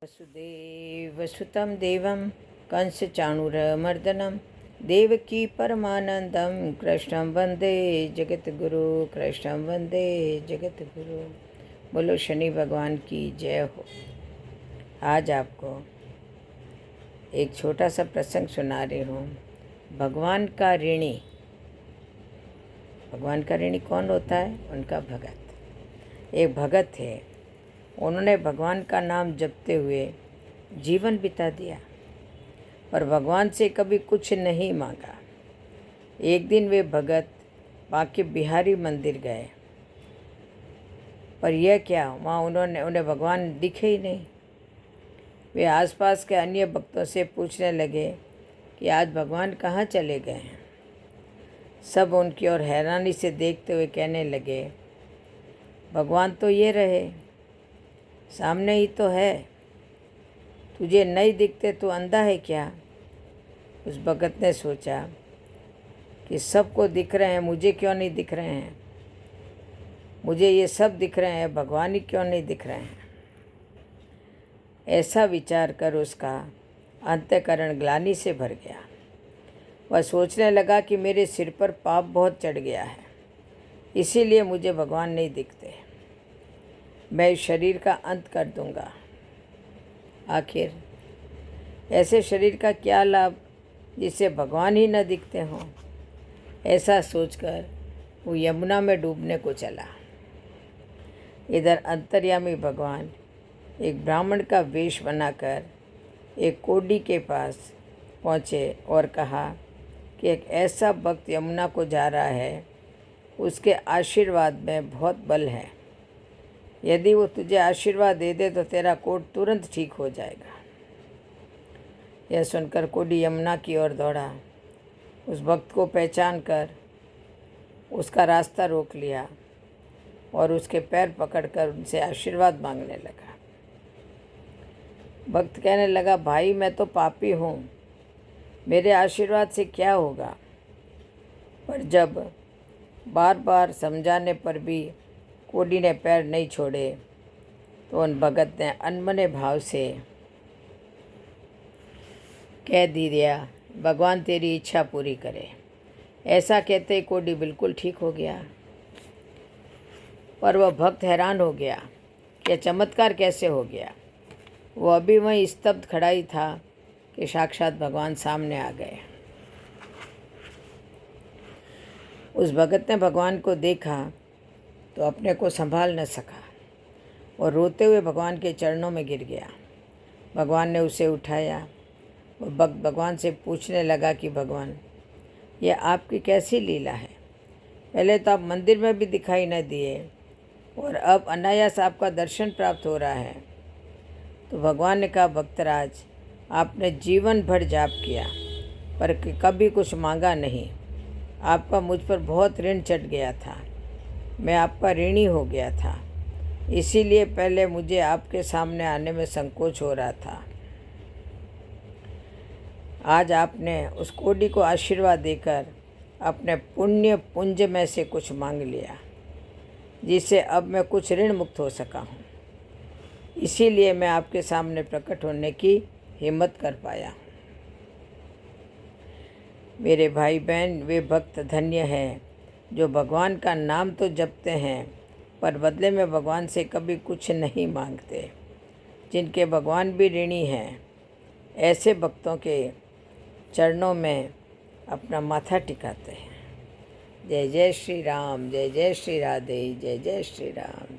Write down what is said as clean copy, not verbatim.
वसुदेवसुतं देवं कंसचाणूरमर्दनं देवकी परमानंदं कृष्णं वंदे जगतगुरु कृष्णं वंदे जगतगुरु। बोलो शनि भगवान की जय हो। आज आपको एक छोटा सा प्रसंग सुना रही हूँ। भगवान का ऋणी। भगवान का ऋणी कौन होता है? उनका भगत। एक भगत थे, उन्होंने भगवान का नाम जपते हुए जीवन बिता दिया, पर भगवान से कभी कुछ नहीं मांगा। एक दिन वे भगत बांके बिहारी मंदिर गए, पर यह क्या, वहाँ उन्हें भगवान दिखे ही नहीं। वे आसपास के अन्य भक्तों से पूछने लगे कि आज भगवान कहाँ चले गए हैं। सब उनकी ओर हैरानी से देखते हुए कहने लगे, भगवान तो ये रहे, सामने ही तो है, तुझे नहीं दिखते तो अंधा है क्या? उस भगत ने सोचा कि सबको दिख रहे हैं, मुझे क्यों नहीं दिख रहे हैं? मुझे ये सब दिख रहे हैं, भगवान ही क्यों नहीं दिख रहे हैं? ऐसा विचार कर उसका अंतःकरण ग्लानि से भर गया। वह सोचने लगा कि मेरे सिर पर पाप बहुत चढ़ गया है, इसीलिए मुझे भगवान नहीं दिखते। मैं इस शरीर का अंत कर दूंगा। आखिर ऐसे शरीर का क्या लाभ जिससे भगवान ही न दिखते हों? ऐसा सोचकर वो यमुना में डूबने को चला। इधर अंतर्यामी भगवान एक ब्राह्मण का वेश बनाकर एक कोडी के पास पहुँचे और कहा कि एक ऐसा भक्त यमुना को जा रहा है, उसके आशीर्वाद में बहुत बल है। यदि वो तुझे आशीर्वाद दे दे तो तेरा कोढ़ तुरंत ठीक हो जाएगा। यह सुनकर कोडी यमुना की ओर दौड़ा। उस भक्त को पहचान कर उसका रास्ता रोक लिया और उसके पैर पकड़कर उनसे आशीर्वाद मांगने लगा। भक्त कहने लगा, भाई मैं तो पापी हूँ, मेरे आशीर्वाद से क्या होगा? पर जब बार बार समझाने पर भी कोडी ने पैर नहीं छोड़े तो उन भगत ने अनमने भाव से कह दिया, भगवान तेरी इच्छा पूरी करे। ऐसा कहते ही कोडी बिल्कुल ठीक हो गया। पर वह भक्त हैरान हो गया कि चमत्कार कैसे हो गया। वो अभी वहीं स्तब्ध खड़ा ही था कि साक्षात भगवान सामने आ गए। उस भगत ने भगवान को देखा तो अपने को संभाल न सका और रोते हुए भगवान के चरणों में गिर गया। भगवान ने उसे उठाया। वह भक्त भगवान से पूछने लगा कि भगवान, यह आपकी कैसी लीला है? पहले तो आप मंदिर में भी दिखाई न दिए और अब अनायास आपका दर्शन प्राप्त हो रहा है। तो भगवान ने कहा, भक्तराज, आपने जीवन भर जाप किया पर कभी कुछ मांगा नहीं। आपका मुझ पर बहुत ऋण चढ़ गया था, मैं आपका ऋणी हो गया था, इसीलिए पहले मुझे आपके सामने आने में संकोच हो रहा था। आज आपने उस कोडी को आशीर्वाद देकर अपने पुण्य पुंज में से कुछ मांग लिया, जिससे अब मैं कुछ ऋण मुक्त हो सका हूँ। इसीलिए मैं आपके सामने प्रकट होने की हिम्मत कर पाया। मेरे भाई बहन, वे भक्त धन्य हैं जो भगवान का नाम तो जपते हैं पर बदले में भगवान से कभी कुछ नहीं मांगते। जिनके भगवान भी ऋणी हैं, ऐसे भक्तों के चरणों में अपना माथा टिकाते हैं। जय जय श्री राम, जय जय श्री राधे, जय जय श्री राम।